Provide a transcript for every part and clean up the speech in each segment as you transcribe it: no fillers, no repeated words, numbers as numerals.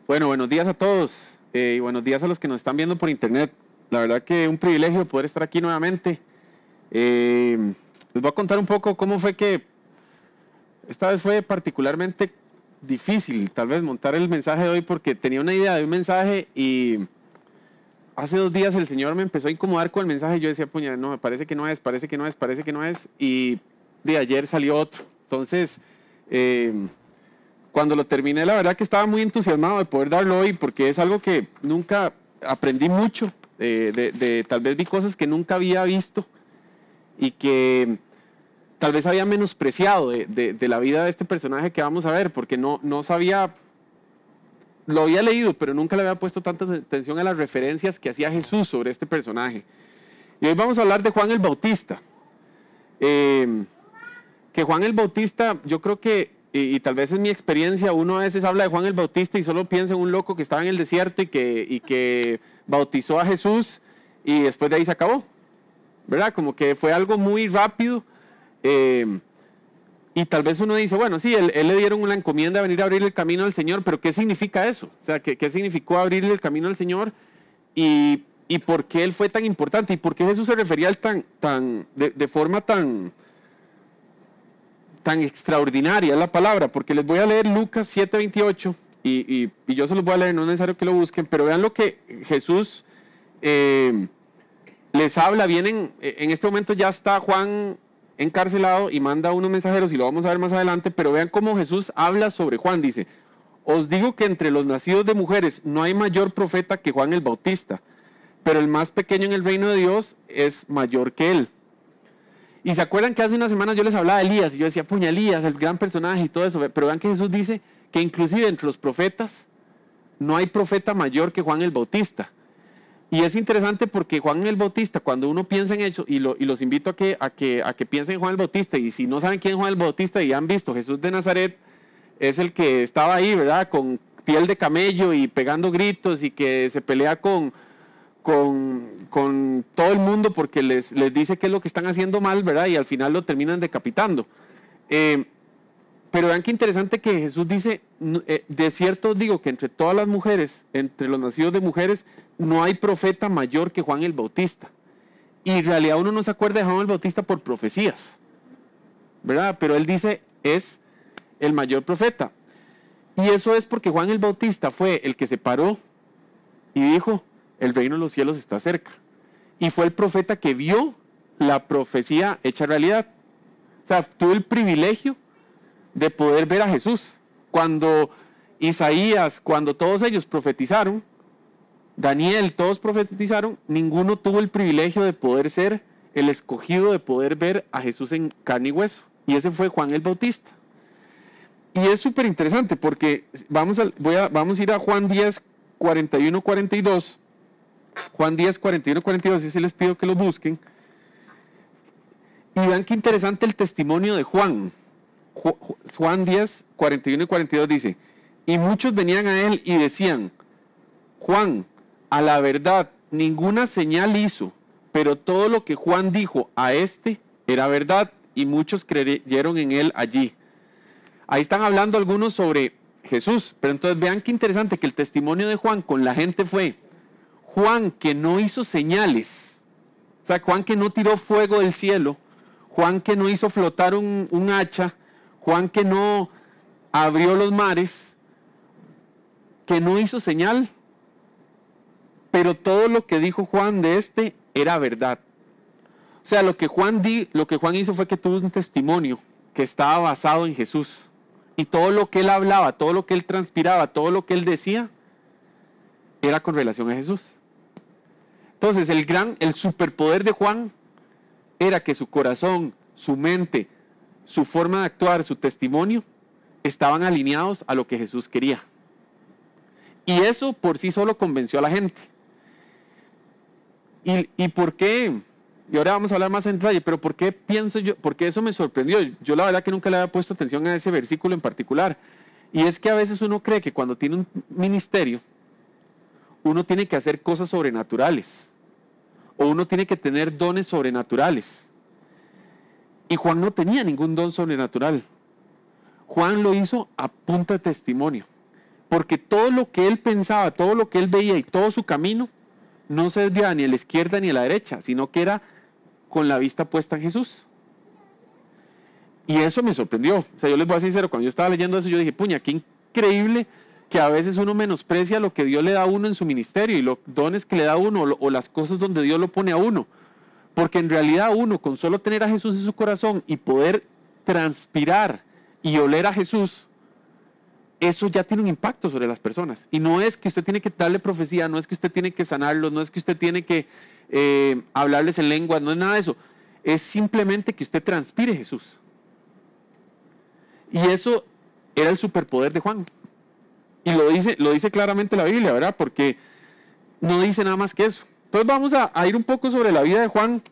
Bueno, buenos días a todos y buenos días a los que nos están viendo por internet. La verdad que un privilegio poder estar aquí nuevamente. Les voy a contar un poco cómo fue que esta vez fue particularmente difícil tal vez montar el mensaje de hoy porque tenía una idea de un mensaje y hace 2 días el Señor me empezó a incomodar con el mensaje y yo decía, puña, no, me parece que no es, parece que no es, parece que no es, y de ayer salió otro. Entonces, cuando lo terminé, la verdad que estaba muy entusiasmado de poder darlo hoy, porque es algo que nunca aprendí mucho, tal vez vi cosas que nunca había visto y que tal vez había menospreciado de la vida de este personaje que vamos a ver, porque no sabía, lo había leído, pero nunca le había puesto tanta atención a las referencias que hacía Jesús sobre este personaje. Y hoy vamos a hablar de Juan el Bautista. Que Juan el Bautista, yo creo que, y tal vez es mi experiencia, uno a veces habla de Juan el Bautista y solo piensa en un loco que estaba en el desierto y que bautizó a Jesús y después de ahí se acabó, ¿verdad? Como que fue algo muy rápido y tal vez uno dice, bueno, sí, él le dieron una encomienda de venir a abrir el camino al Señor, pero ¿qué significa eso? O sea, ¿qué significó abrirle el camino al Señor? Y por qué él fue tan importante y por qué Jesús se refería de forma tan extraordinaria es la palabra, porque les voy a leer Lucas 7:28 y yo se los voy a leer, no es necesario que lo busquen, pero vean lo que Jesús les habla. Vienen, en este momento ya está Juan encarcelado y manda a unos mensajeros y lo vamos a ver más adelante, pero vean cómo Jesús habla sobre Juan. Dice, os digo que entre los nacidos de mujeres no hay mayor profeta que Juan el Bautista, pero el más pequeño en el reino de Dios es mayor que él. Y se acuerdan que hace unas semanas yo les hablaba de Elías y yo decía, puña, Elías, el gran personaje y todo eso, pero vean que Jesús dice que inclusive entre los profetas no hay profeta mayor que Juan el Bautista. Y es interesante porque Juan el Bautista, cuando uno piensa en eso, y los invito a que piensen en Juan el Bautista, y si no saben quién es Juan el Bautista y han visto, Jesús de Nazaret es el que estaba ahí, ¿verdad? Con piel de camello y pegando gritos y que se pelea con todo el mundo porque les dice qué es lo que están haciendo mal, ¿verdad? Y al final lo terminan decapitando. Pero vean qué interesante que Jesús dice, de cierto os digo que entre todas las mujeres, entre los nacidos de mujeres, no hay profeta mayor que Juan el Bautista. Y en realidad uno no se acuerda de Juan el Bautista por profecías, ¿verdad? Pero él dice, es el mayor profeta. Y eso es porque Juan el Bautista fue el que se paró y dijo, el reino de los cielos está cerca. Y fue el profeta que vio la profecía hecha realidad. O sea, tuvo el privilegio de poder ver a Jesús. Cuando Isaías, cuando todos ellos profetizaron, Daniel, todos profetizaron, ninguno tuvo el privilegio de poder ser el escogido, de poder ver a Jesús en carne y hueso. Y ese fue Juan el Bautista. Y es súper interesante porque vamos a ir a Juan 10, 41, 42. Juan 10, 41, 42, y si les pido que lo busquen. Y vean qué interesante el testimonio de Juan. Juan 10, 41 y 42 dice, y muchos venían a él y decían, Juan, a la verdad, ninguna señal hizo, pero todo lo que Juan dijo a este era verdad, y muchos creyeron en él allí. Ahí están hablando algunos sobre Jesús, pero entonces vean qué interesante que el testimonio de Juan con la gente fue, Juan que no hizo señales, o sea, Juan que no tiró fuego del cielo, Juan que no hizo flotar un hacha, Juan que no abrió los mares, que no hizo señal, pero todo lo que dijo Juan de este era verdad. O sea, lo que Juan hizo fue que tuvo un testimonio que estaba basado en Jesús. Y todo lo que él hablaba, todo lo que él transpiraba, todo lo que él decía, era con relación a Jesús. Entonces, el superpoder de Juan era que su corazón, su mente, su forma de actuar, su testimonio, estaban alineados a lo que Jesús quería. Y eso por sí solo convenció a la gente. ¿Y por qué? Y ahora vamos a hablar más en detalle, pero ¿por qué pienso yo? Porque eso me sorprendió. Yo la verdad que nunca le había puesto atención a ese versículo en particular. Y es que a veces uno cree que cuando tiene un ministerio, uno tiene que hacer cosas sobrenaturales. O uno tiene que tener dones sobrenaturales. Y Juan no tenía ningún don sobrenatural. Juan lo hizo a punta de testimonio. porque todo lo que él pensaba, todo lo que él veía y todo su camino no se desviaba ni a la izquierda ni a la derecha, sino que era con la vista puesta en Jesús. Y eso me sorprendió. O sea, yo les voy a ser sincero, cuando yo estaba leyendo eso, yo dije, puña, qué increíble que a veces uno menosprecia lo que Dios le da a uno en su ministerio y los dones que le da a uno o las cosas donde Dios lo pone a uno. Porque en realidad uno, con solo tener a Jesús en su corazón y poder transpirar y oler a Jesús, eso ya tiene un impacto sobre las personas. Y no es que usted tiene que darle profecía, no es que usted tiene que sanarlos, no es que usted tiene que hablarles en lengua, no es nada de eso. Es simplemente que usted transpire Jesús. Y eso era el superpoder de Juan. Y lo dice claramente la Biblia, ¿verdad? Porque no dice nada más que eso. Entonces vamos a ir un poco sobre la vida de Juan,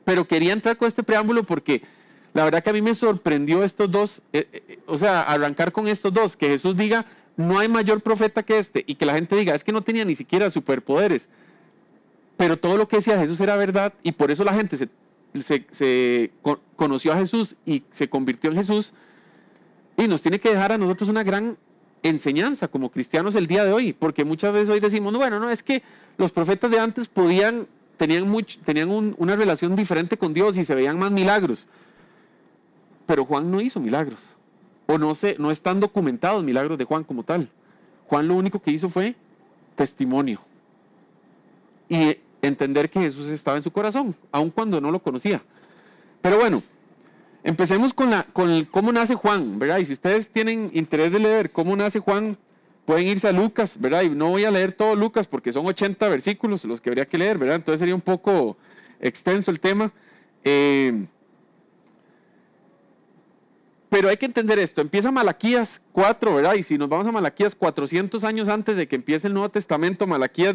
pero quería entrar con este preámbulo porque la verdad que a mí me sorprendió estos dos, o sea, arrancar con estos dos, que Jesús diga, no hay mayor profeta que este, y que la gente diga, es que no tenía ni siquiera superpoderes, pero todo lo que decía Jesús era verdad, y por eso la gente se conoció a Jesús y se convirtió en Jesús, y nos tiene que dejar a nosotros una gran enseñanza como cristianos el día de hoy, porque muchas veces hoy decimos, no, bueno, no, es que los profetas de antes tenían una relación diferente con Dios y se veían más milagros. Pero Juan no hizo milagros, o no están documentados milagros de Juan como tal. Juan lo único que hizo fue testimonio y entender que Jesús estaba en su corazón, aun cuando no lo conocía. Pero bueno, empecemos con cómo nace Juan, ¿verdad? Y si ustedes tienen interés de leer cómo nace Juan, pueden irse a Lucas, ¿verdad? Y no voy a leer todo Lucas porque son 80 versículos los que habría que leer, ¿verdad? Entonces sería un poco extenso el tema. Pero hay que entender esto, empieza Malaquías 4, ¿verdad? Y si nos vamos a Malaquías 400 años antes de que empiece el Nuevo Testamento, Malaquías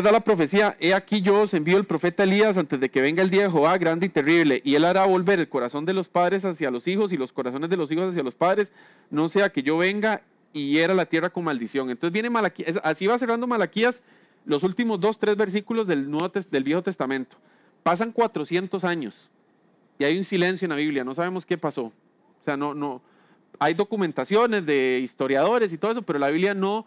da la profecía, he aquí yo os envío el profeta Elías antes de que venga el día de Jehová grande y terrible, y él hará volver el corazón de los padres hacia los hijos y los corazones de los hijos hacia los padres, no sea que yo venga y hiera la tierra con maldición. Entonces viene Malaquías, así va cerrando Malaquías los últimos 2-3 versículos del Viejo Testamento. Pasan 400 años. Y hay un silencio en la Biblia, no sabemos qué pasó. O sea, no, hay documentaciones de historiadores y todo eso, pero la Biblia no,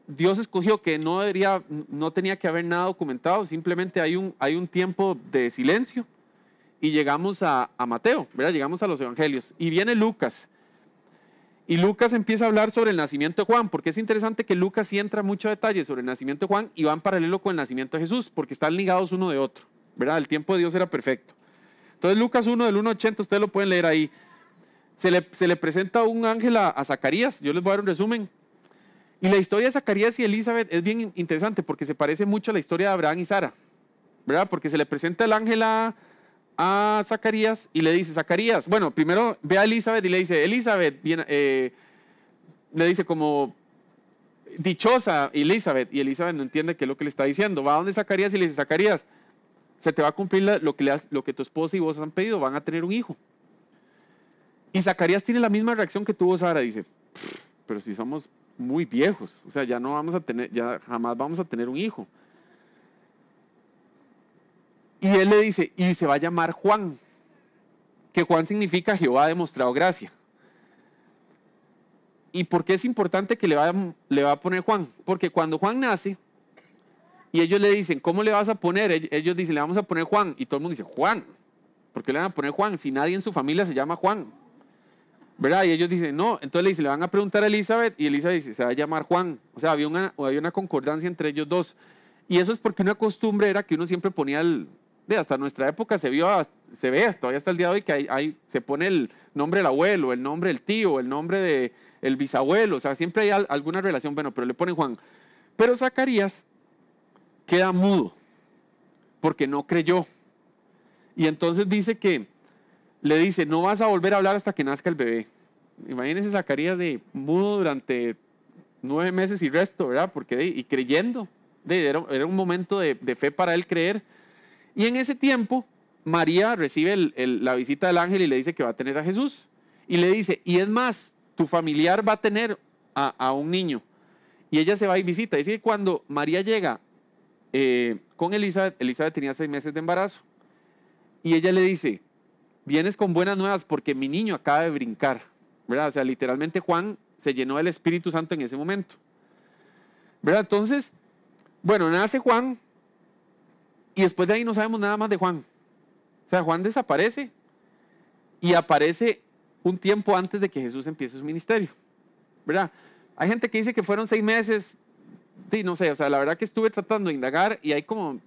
Dios escogió que no tenía que haber nada documentado, simplemente hay un tiempo de silencio y llegamos a Mateo, ¿verdad? Llegamos a los evangelios y viene Lucas. Y Lucas empieza a hablar sobre el nacimiento de Juan, porque es interesante que Lucas sí entra mucho detalle sobre el nacimiento de Juan y va en paralelo con el nacimiento de Jesús, porque están ligados uno de otro, ¿verdad? El tiempo de Dios era perfecto. Entonces Lucas 1 del 1 al 80, ustedes lo pueden leer ahí. Se le presenta un ángel a Zacarías, yo les voy a dar un resumen. Y la historia de Zacarías y Elizabeth es bien interesante porque se parece mucho a la historia de Abraham y Sara, ¿verdad? Porque se le presenta el ángel a Zacarías y le dice, Zacarías, bueno, primero ve a Elizabeth y le dice, Elizabeth, le dice como, dichosa Elizabeth, y Elizabeth no entiende qué es lo que le está diciendo. Va a donde Zacarías y le dice, Zacarías, se te va a cumplir lo que tu esposa y vos han pedido, van a tener un hijo. Y Zacarías tiene la misma reacción que tuvo Sara, dice, pero si somos muy viejos, o sea, ya jamás vamos a tener un hijo. Y él le dice, y se va a llamar Juan, que Juan significa Jehová ha demostrado gracia. ¿Y por qué es importante que le va a poner Juan? Porque cuando Juan nace, y ellos le dicen, ¿cómo le vas a poner? Ellos dicen, le vamos a poner Juan. Y todo el mundo dice, Juan. ¿Por qué le van a poner Juan? Si nadie en su familia se llama Juan. ¿Verdad? Y ellos dicen, no. Entonces le van a preguntar a Elizabeth y Elizabeth dice, se va a llamar Juan. O sea, había una concordancia entre ellos dos. Y eso es porque una costumbre era que uno siempre ponía hasta nuestra época se ve, todavía hasta el día de hoy, que se pone el nombre del abuelo, el nombre del tío, el nombre del bisabuelo. O sea, siempre hay alguna relación, bueno, pero le ponen Juan. Pero Zacarías queda mudo, porque no creyó. Y entonces le dice, no vas a volver a hablar hasta que nazca el bebé. Imagínense Zacarías mudo durante 9 meses y resto, ¿verdad? Y creyendo. Era un momento de fe para él creer. Y en ese tiempo, María recibe la visita del ángel y le dice que va a tener a Jesús. Y le dice, y es más, tu familiar va a tener a un niño. Y ella se va y visita. Dice que cuando María llega con Elizabeth tenía 6 meses de embarazo. Y ella le dice, vienes con buenas nuevas porque mi niño acaba de brincar, ¿verdad? O sea, literalmente Juan se llenó del Espíritu Santo en ese momento. ¿Verdad? Entonces, bueno, nace Juan y después de ahí no sabemos nada más de Juan. O sea, Juan desaparece y aparece un tiempo antes de que Jesús empiece su ministerio. ¿Verdad? Hay gente que dice que fueron 6 meses, sí, no sé, o sea, la verdad que estuve tratando de indagar y hay como,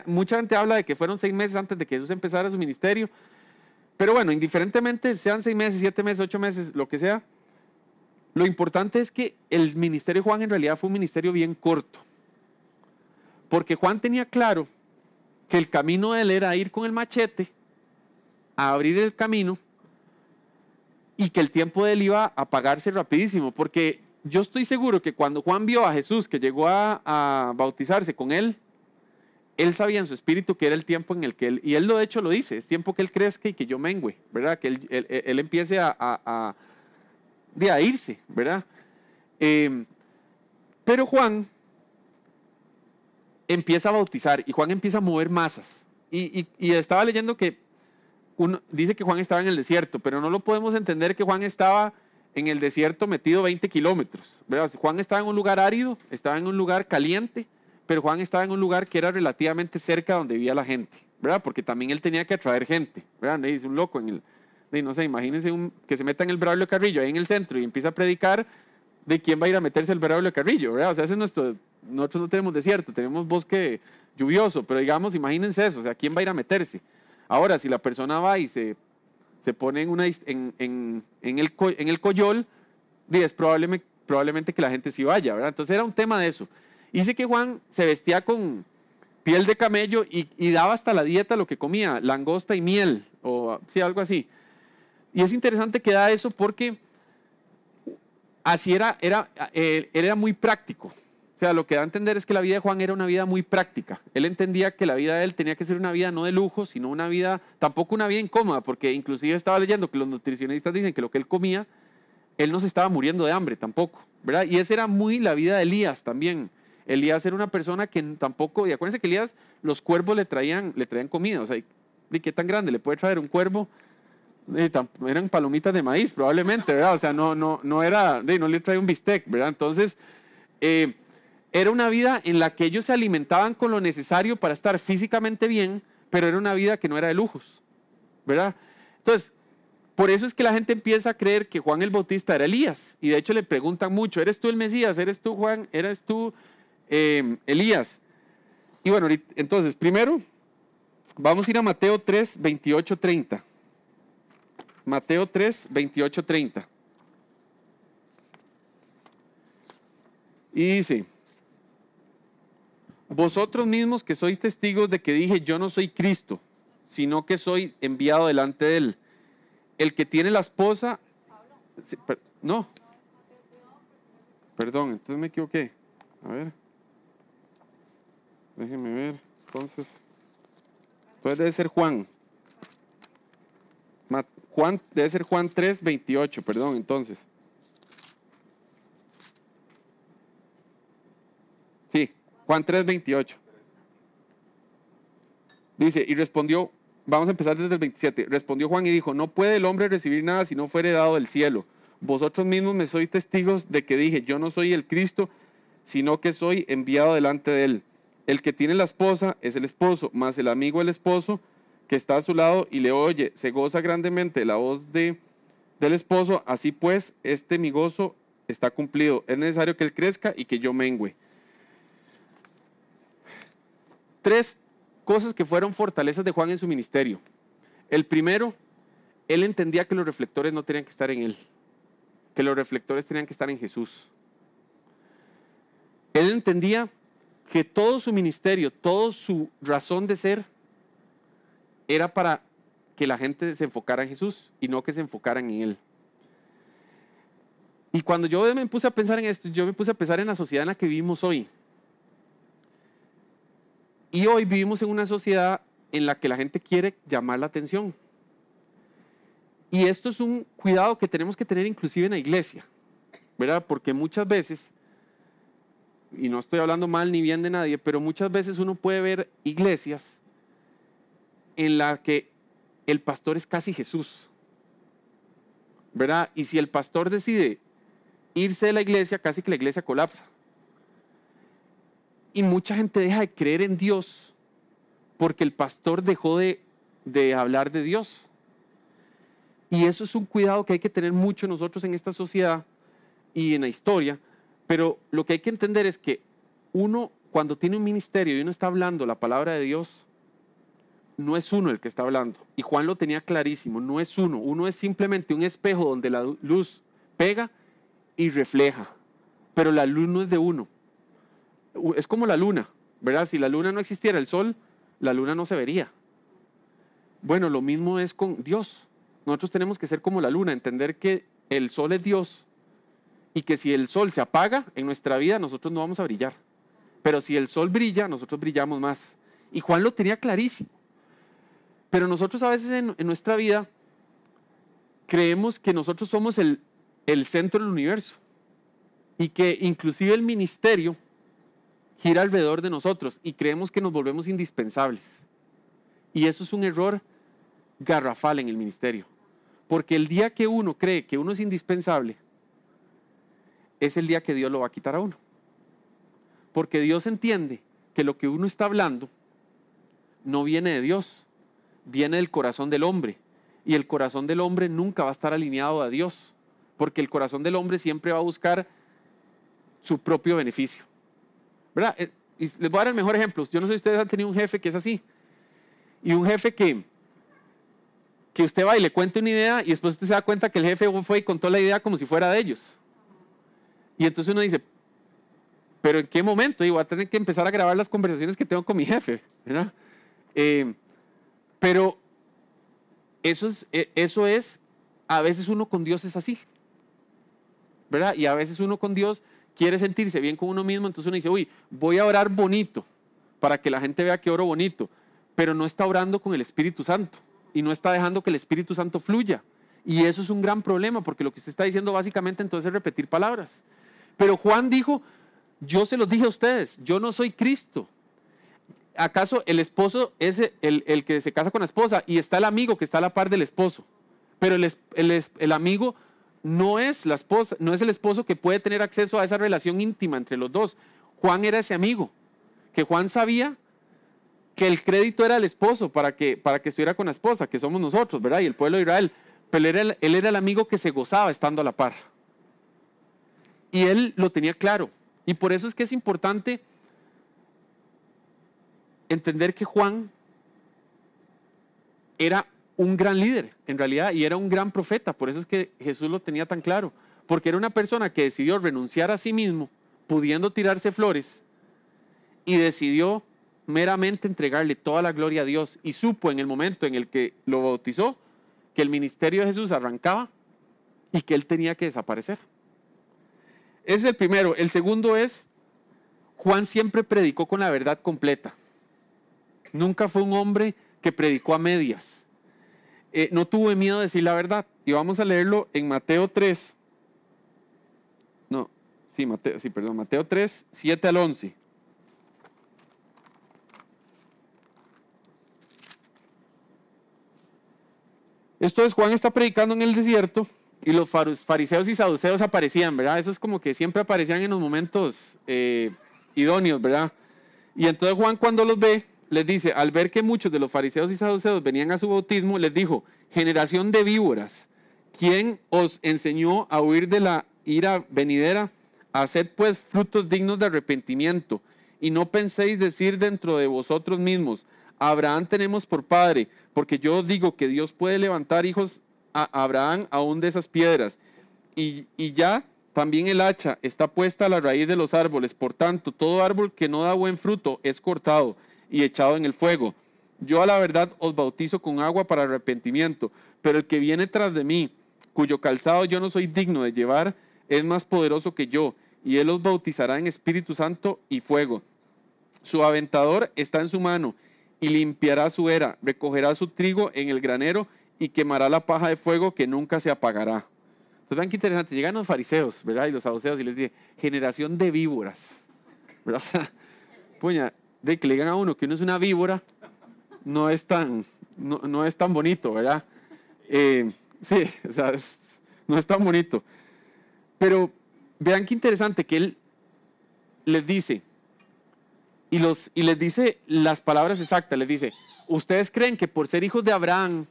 mucha gente habla de que fueron 6 meses antes de que Jesús empezara su ministerio, pero bueno, indiferentemente sean 6 meses, 7 meses, 8 meses, lo que sea, lo importante es que el ministerio de Juan en realidad fue un ministerio bien corto, porque Juan tenía claro que el camino de él era ir con el machete a abrir el camino y que el tiempo de él iba a apagarse rapidísimo, porque yo estoy seguro que cuando Juan vio a Jesús que llegó a bautizarse con él sabía en su espíritu que era el tiempo en el que él, y él de hecho lo dice, es tiempo que él crezca y que yo mengüe, ¿verdad? Que él empiece a irse, ¿verdad? Pero Juan empieza a bautizar y Juan empieza a mover masas. Y estaba leyendo que dice que Juan estaba en el desierto, pero no lo podemos entender que Juan estaba en el desierto metido 20 kilómetros. ¿Verdad? Juan estaba en un lugar árido, estaba en un lugar caliente, pero Juan estaba en un lugar que era relativamente cerca donde vivía la gente, ¿verdad? Porque también él tenía que atraer gente, ¿verdad? Es un loco no sé, imagínense que se meta en el Braulio Carrillo, ahí en el centro, y empieza a predicar de quién va a ir a meterse el Braulio Carrillo, ¿verdad? O sea, nosotros no tenemos desierto, tenemos bosque lluvioso, pero digamos, imagínense eso, o sea, ¿quién va a ir a meterse? Ahora, si la persona va y se pone en el coyol, es probablemente que la gente sí vaya, ¿verdad? Entonces era un tema de eso. Dice que Juan se vestía con piel de camello y daba hasta la dieta lo que comía, langosta y miel, o sí, algo así. Y es interesante que da eso porque así era muy práctico. O sea, lo que da a entender es que la vida de Juan era una vida muy práctica. Él entendía que la vida de él tenía que ser una vida no de lujo, sino una vida, tampoco una vida incómoda, porque inclusive estaba leyendo que los nutricionistas dicen que lo que él comía, él no se estaba muriendo de hambre tampoco, ¿verdad? Y esa era muy la vida de Elías también. Elías era una persona que tampoco, y acuérdense que Elías, los cuervos le traían comida, o sea, ¿de qué tan grande le puede traer un cuervo? Eran palomitas de maíz probablemente, ¿verdad? O sea, no era, no le trae un bistec, ¿verdad? Entonces, era una vida en la que ellos se alimentaban con lo necesario para estar físicamente bien, pero era una vida que no era de lujos, ¿verdad? Entonces, por eso es que la gente empieza a creer que Juan el Bautista era Elías, y de hecho le preguntan mucho, ¿eres tú el Mesías? ¿Eres tú Juan? ¿Eres tú Elías? Y bueno, entonces, primero, vamos a ir a Mateo 3, 28, 30. Mateo 3, 28, 30. Y dice, vosotros mismos que sois testigos de que dije, yo no soy Cristo, sino que soy enviado delante de él. El que tiene la esposa... No. Perdón, entonces me equivoqué. A ver. Déjenme ver. Entonces debe ser Juan. Debe ser Juan 3, 28, perdón, entonces. Sí, Juan 3, 28. Dice, y respondió, vamos a empezar desde el 27. Respondió Juan y dijo, no puede el hombre recibir nada si no fuere dado del cielo. Vosotros mismos me sois testigos de que dije, yo no soy el Cristo, sino que soy enviado delante de él. El que tiene la esposa es el esposo, mas el amigo del esposo que está a su lado y le oye, se goza grandemente la voz del esposo, así pues, mi gozo está cumplido. Es necesario que él crezca y que yo mengüe. 3 cosas que fueron fortalezas de Juan en su ministerio. El primero, él entendía que los reflectores no tenían que estar en él, que los reflectores tenían que estar en Jesús. Él entendía que todo su ministerio, toda su razón de ser, era para que la gente se enfocara en Jesús y no que se enfocaran en él. Y cuando yo me puse a pensar en esto, yo me puse a pensar en la sociedad en la que vivimos hoy. Y hoy vivimos en una sociedad en la que la gente quiere llamar la atención. Y esto es un cuidado que tenemos que tener inclusive en la iglesia, ¿verdad? Porque muchas veces, y no estoy hablando mal ni bien de nadie, pero muchas veces uno puede ver iglesias en la que el pastor es casi Jesús, ¿verdad? Y si el pastor decide irse de la iglesia, casi que la iglesia colapsa. Y mucha gente deja de creer en Dios porque el pastor dejó de hablar de Dios. Y eso es un cuidado que hay que tener mucho nosotros en esta sociedad y en la historia. Pero lo que hay que entender es que uno, cuando tiene un ministerio y uno está hablando la palabra de Dios, no es uno el que está hablando. Y Juan lo tenía clarísimo, no es uno. Uno es simplemente un espejo donde la luz pega y refleja. Pero la luz no es de uno. Es como la luna, ¿verdad? Si la luna no existiera, el sol, la luna no se vería. Bueno, lo mismo es con Dios. Nosotros tenemos que ser como la luna, entender que el sol es Dios y que si el sol se apaga en nuestra vida, nosotros no vamos a brillar. Pero si el sol brilla, nosotros brillamos más. Y Juan lo tenía clarísimo. Pero nosotros a veces en nuestra vida creemos que nosotros somos el centro del universo y que inclusive el ministerio gira alrededor de nosotros y creemos que nos volvemos indispensables. Y eso es un error garrafal en el ministerio. Porque el día que uno cree que uno es indispensable, es el día que Dios lo va a quitar a uno. Porque Dios entiende que lo que uno está hablando no viene de Dios, viene del corazón del hombre. Y el corazón del hombre nunca va a estar alineado a Dios, porque el corazón del hombre siempre va a buscar su propio beneficio. ¿Verdad? Y les voy a dar el mejor ejemplo. Yo no sé si ustedes han tenido un jefe que es así. Y un jefe que usted va y le cuenta una idea y después usted se da cuenta que el jefe fue y contó la idea como si fuera de ellos. Y entonces uno dice, ¿pero en qué momento? Y voy a tener que empezar a grabar las conversaciones que tengo con mi jefe, ¿verdad? Pero eso es, a veces uno con Dios es así, ¿verdad? Y a veces uno con Dios quiere sentirse bien con uno mismo, entonces uno dice, uy, voy a orar bonito para que la gente vea que oro bonito, pero no está orando con el Espíritu Santo y no está dejando que el Espíritu Santo fluya. Y eso es un gran problema, porque lo que usted está diciendo básicamente entonces es repetir palabras. Pero Juan dijo, yo se los dije a ustedes, yo no soy Cristo. ¿Acaso el esposo es el que se casa con la esposa y está el amigo que está a la par del esposo? Pero el amigo no es la esposa, no es el esposo que puede tener acceso a esa relación íntima entre los dos. Juan era ese amigo, que Juan sabía que el crédito era el esposo para que estuviera con la esposa, que somos nosotros, ¿verdad? Y el pueblo de Israel. Pero él era el amigo que se gozaba estando a la par. Y él lo tenía claro. Y por eso es que es importante entender que Juan era un gran líder, en realidad, y era un gran profeta. Por eso es que Jesús lo tenía tan claro. Porque era una persona que decidió renunciar a sí mismo, pudiendo tirarse flores, y decidió meramente entregarle toda la gloria a Dios. Y supo en el momento en el que lo bautizó, que el ministerio de Jesús arrancaba y que él tenía que desaparecer. Ese es el primero. El segundo es, Juan siempre predicó con la verdad completa. Nunca fue un hombre que predicó a medias. No tuvo miedo de decir la verdad. Y vamos a leerlo en Mateo 3. Mateo 3, 7 al 11. Esto es, Juan está predicando en el desierto y los fariseos y saduceos aparecían, ¿verdad? Eso es como que siempre aparecían en los momentos idóneos, ¿verdad? Y entonces Juan, cuando los ve, les dice, al ver que muchos de los fariseos y saduceos venían a su bautismo, les dijo, generación de víboras, ¿quién os enseñó a huir de la ira venidera? Haced pues frutos dignos de arrepentimiento y no penséis decir dentro de vosotros mismos, Abraham tenemos por padre, porque yo os digo que Dios puede levantar hijos a Abraham aún de esas piedras. Y ya también el hacha está puesta a la raíz de los árboles. Por tanto, todo árbol que no da buen fruto es cortado y echado en el fuego. Yo a la verdad os bautizo con agua para arrepentimiento, pero el que viene tras de mí, cuyo calzado yo no soy digno de llevar, es más poderoso que yo, y él os bautizará en Espíritu Santo y fuego. Su aventador está en su mano, y limpiará su era, recogerá su trigo en el granero y quemará la paja de fuego que nunca se apagará. Entonces, vean qué interesante, llegan los fariseos, ¿verdad? Y los saduceos y les dice, generación de víboras, ¿verdad? O sea, puña, de que le digan a uno que uno es una víbora, no es tan bonito, ¿verdad? Sí, o sea, no es tan bonito. Pero Vean qué interesante que él les dice, y les dice las palabras exactas, les dice, ustedes creen que por ser hijos de Abraham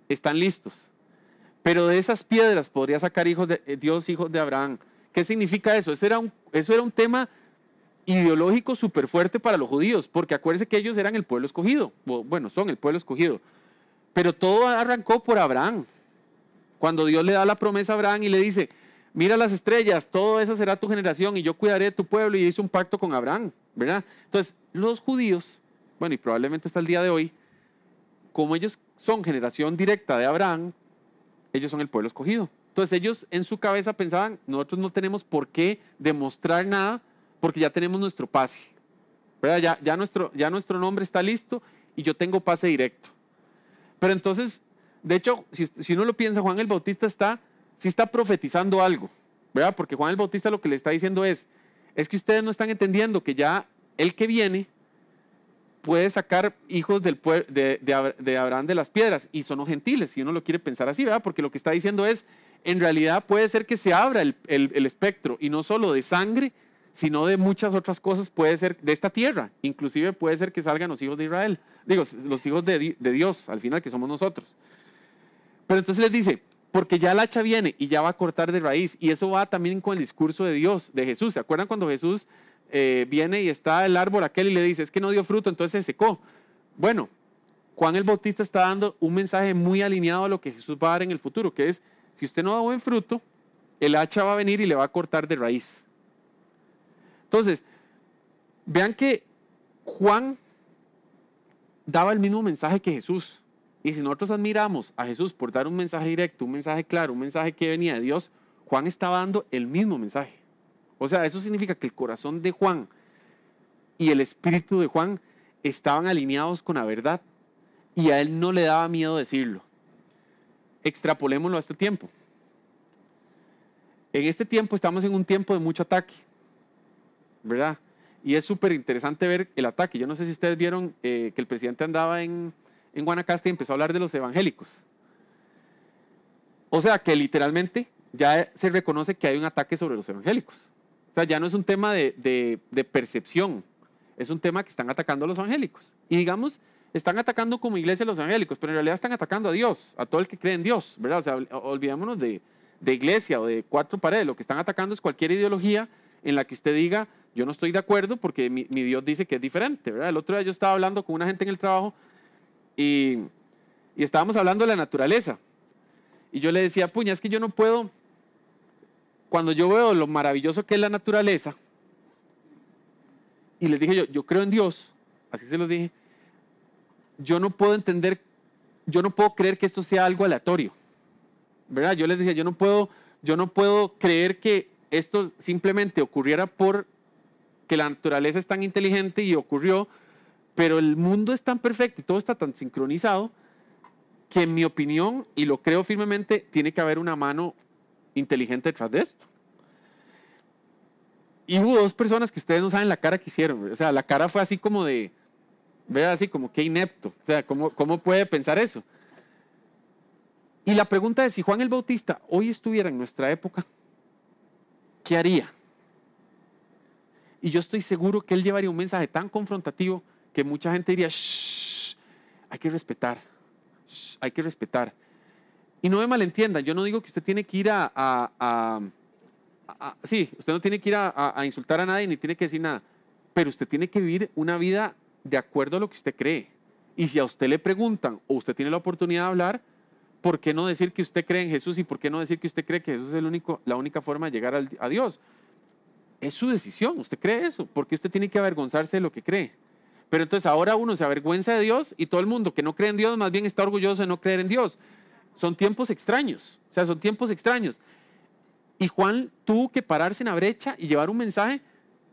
están listos, pero de esas piedras podría sacar Dios hijos de Abraham. ¿Qué significa eso? Eso era un tema ideológico súper fuerte para los judíos, porque acuérdense que ellos eran el pueblo escogido, bueno, son el pueblo escogido, pero todo arrancó por Abraham. Cuando Dios le da la promesa a Abraham y le dice, mira las estrellas, todo eso será tu generación y yo cuidaré de tu pueblo, y hizo un pacto con Abraham, ¿verdad? Entonces, los judíos, bueno, y probablemente hasta el día de hoy, como ellos son generación directa de Abraham, ellos son el pueblo escogido. Entonces ellos en su cabeza pensaban, nosotros no tenemos por qué demostrar nada porque ya tenemos nuestro pase, ¿verdad? Ya nuestro nombre está listo y yo tengo pase directo. Pero entonces, de hecho, si uno lo piensa, Juan el Bautista sí está profetizando algo, ¿verdad? Porque Juan el Bautista lo que le está diciendo es que ustedes no están entendiendo que ya el que viene puede sacar hijos de Abraham de las piedras, y son los gentiles, si uno lo quiere pensar así, ¿verdad? Porque lo que está diciendo es, en realidad puede ser que se abra el espectro, y no solo de sangre, sino de muchas otras cosas, puede ser de esta tierra, inclusive puede ser que salgan los hijos de Israel, digo, los hijos de Dios, al final, que somos nosotros. Pero entonces les dice, porque ya el hacha viene y ya va a cortar de raíz, y eso va también con el discurso de Dios, de Jesús. ¿Se acuerdan cuando Jesús viene y está el árbol aquel y le dice, es que no dio fruto, entonces se secó? Bueno, Juan el Bautista está dando un mensaje muy alineado a lo que Jesús va a dar en el futuro, que es, si usted no da buen fruto, el hacha va a venir y le va a cortar de raíz. Entonces, vean que Juan daba el mismo mensaje que Jesús. Y si nosotros admiramos a Jesús por dar un mensaje directo, un mensaje claro, un mensaje que venía de Dios, Juan estaba dando el mismo mensaje. O sea, eso significa que el corazón de Juan y el espíritu de Juan estaban alineados con la verdad, y a él no le daba miedo decirlo. Extrapolémoslo a este tiempo. En este tiempo estamos en un tiempo de mucho ataque, ¿verdad? Y es súper interesante ver el ataque. Yo no sé si ustedes vieron que el presidente andaba en Guanacaste y empezó a hablar de los evangélicos. O sea, que literalmente ya se reconoce que hay un ataque sobre los evangélicos. O sea, ya no es un tema de percepción, es un tema que están atacando a los evangélicos. Y digamos, están atacando como iglesia a los evangélicos, pero en realidad están atacando a Dios, a todo el que cree en Dios, ¿verdad? O sea, olvidémonos de iglesia o de cuatro paredes. Lo que están atacando es cualquier ideología en la que usted diga, yo no estoy de acuerdo porque mi Dios dice que es diferente, ¿verdad? El otro día yo estaba hablando con una gente en el trabajo y estábamos hablando de la naturaleza. Y yo le decía, puña, es que yo no puedo, cuando yo veo lo maravilloso que es la naturaleza, y les dije yo creo en Dios, así se los dije, yo no puedo entender, yo no puedo creer que esto sea algo aleatorio, ¿verdad? Yo les decía, yo no puedo creer que esto simplemente ocurriera por que la naturaleza es tan inteligente y ocurrió, pero el mundo es tan perfecto y todo está tan sincronizado que, en mi opinión, y lo creo firmemente, tiene que haber una mano inteligente detrás de esto. Y hubo dos personas que ustedes no saben la cara que hicieron, o sea, la cara fue así como de, vea, así como que inepto, o sea, ¿cómo puede pensar eso? Y la pregunta es, si Juan el Bautista hoy estuviera en nuestra época, ¿qué haría? Y yo estoy seguro que él llevaría un mensaje tan confrontativo que mucha gente diría, shh, hay que respetar, shh, hay que respetar. Y no me malentiendan, yo no digo que usted tiene que ir sí, usted no tiene que ir a insultar a nadie ni tiene que decir nada, pero usted tiene que vivir una vida de acuerdo a lo que usted cree. Y si a usted le preguntan o usted tiene la oportunidad de hablar, ¿por qué no decir que usted cree en Jesús y por qué no decir que usted cree que Jesús es la única forma de llegar a Dios? Es su decisión, usted cree eso, porque usted tiene que avergonzarse de lo que cree. Pero entonces ahora uno se avergüenza de Dios y todo el mundo que no cree en Dios más bien está orgulloso de no creer en Dios. Son tiempos extraños, o sea, son tiempos extraños. Y Juan tuvo que pararse en la brecha y llevar un mensaje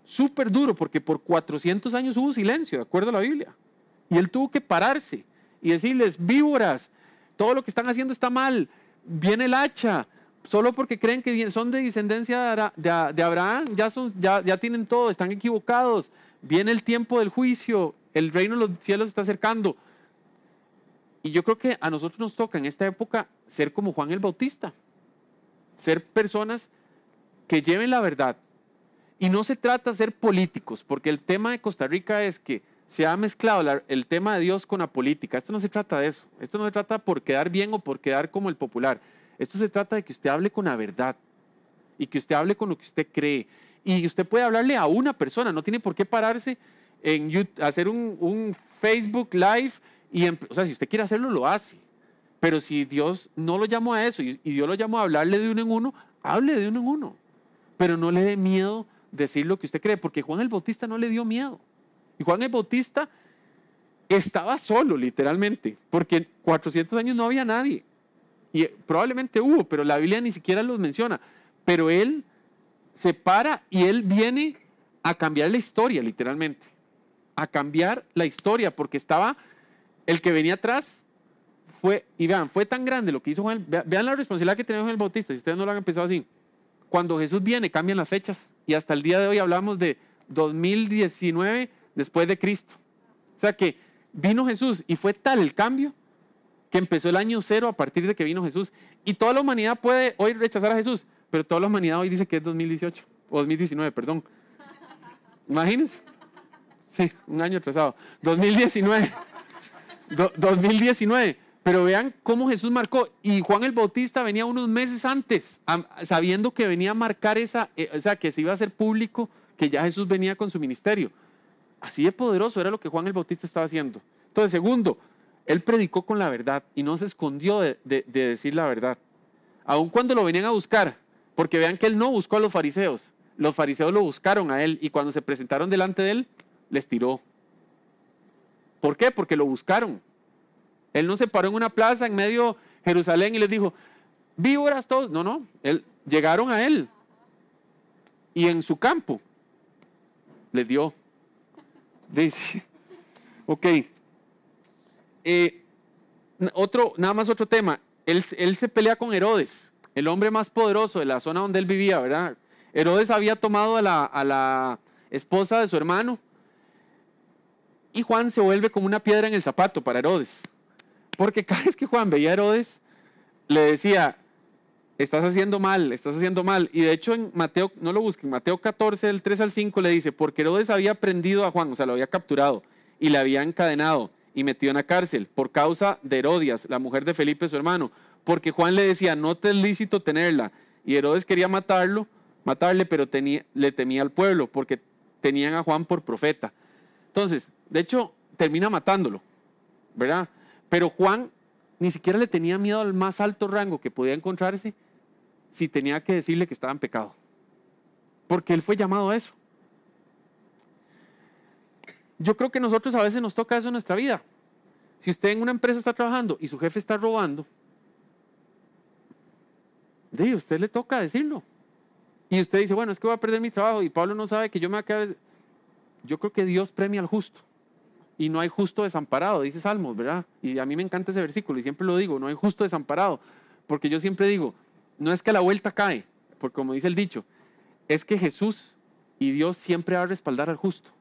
súper duro, porque por 400 años hubo silencio, de acuerdo a la Biblia. Y él tuvo que pararse y decirles, víboras, todo lo que están haciendo está mal, viene el hacha, solo porque creen que son de descendencia de Abraham, ya tienen todo, están equivocados, viene el tiempo del juicio, el reino de los cielos está acercando. Y yo creo que a nosotros nos toca en esta época ser como Juan el Bautista, ser personas que lleven la verdad. Y no se trata de ser políticos, porque el tema de Costa Rica es que se ha mezclado el tema de Dios con la política. Esto no se trata de eso. Esto no se trata por quedar bien o por quedar como el popular. Esto se trata de que usted hable con la verdad y que usted hable con lo que usted cree. Y usted puede hablarle a una persona, no tiene por qué pararse en YouTube, hacer un Facebook Live. O sea, si usted quiere hacerlo, lo hace. Pero si Dios no lo llamó a eso y Dios lo llamó a hablarle de uno en uno, hable de uno en uno. Pero no le dé miedo decir lo que usted cree, porque Juan el Bautista no le dio miedo. Y Juan el Bautista estaba solo, literalmente, porque en 400 años no había nadie. Y probablemente hubo, pero la Biblia ni siquiera los menciona. Pero él se para y él viene a cambiar la historia, literalmente. A cambiar la historia, porque estaba el que venía atrás. Y vean, fue tan grande lo que hizo Juan. Vean la responsabilidad que tenía Juan el Bautista, si ustedes no lo han empezado así. Cuando Jesús viene, cambian las fechas. Y hasta el día de hoy hablamos de 2019 después de Cristo. O sea que vino Jesús y fue tal el cambio que empezó el año 0 a partir de que vino Jesús. Y toda la humanidad puede hoy rechazar a Jesús, pero toda la humanidad hoy dice que es 2018, o 2019, perdón. Imagínense. Sí, un año atrasado. 2019. 2019. Pero vean cómo Jesús marcó. Y Juan el Bautista venía unos meses antes, sabiendo que venía a marcar o sea, que se iba a hacer público, que ya Jesús venía con su ministerio. Así de poderoso era lo que Juan el Bautista estaba haciendo. Entonces, segundo, él predicó con la verdad y no se escondió de decir la verdad. Aun cuando lo venían a buscar, porque vean que él no buscó a los fariseos lo buscaron a él y cuando se presentaron delante de él, les tiró. ¿Por qué? Porque lo buscaron. Él no se paró en una plaza en medio de Jerusalén y les dijo, víboras todos. No, llegaron a él y en su campo les dio. Dice, ok. Nada más otro tema. Él se pelea con Herodes, el hombre más poderoso de la zona donde él vivía, ¿verdad? Herodes había tomado a la esposa de su hermano y Juan se vuelve como una piedra en el zapato para Herodes. Porque cada vez que Juan veía a Herodes, le decía, estás haciendo mal. Y de hecho en Mateo, no lo busquen, Mateo 14, del 3 al 5 le dice, porque Herodes había prendido a Juan, o sea, lo había capturado y le había encadenado y metido en la cárcel por causa de Herodias, la mujer de Felipe, su hermano. Porque Juan le decía, no te es lícito tenerla. Y Herodes quería matarle, pero le temía al pueblo, porque tenían a Juan por profeta. Entonces, de hecho, termina matándolo, ¿verdad? Pero Juan ni siquiera le tenía miedo al más alto rango que podía encontrarse si tenía que decirle que estaba en pecado. Porque él fue llamado a eso. Yo creo que nosotros a veces nos toca eso en nuestra vida. Si usted en una empresa está trabajando y su jefe está robando, a usted le toca decirlo. Y usted dice, bueno, es que voy a perder mi trabajo y Pablo no sabe que yo me voy a quedar. Yo creo que Dios premia al justo. Y no hay justo desamparado, dice Salmos, ¿verdad? Y a mí me encanta ese versículo y siempre lo digo, no hay justo desamparado. Porque yo siempre digo, no es que a la vuelta cae, porque como dice el dicho, es que Jesús y Dios siempre va a respaldar al justo.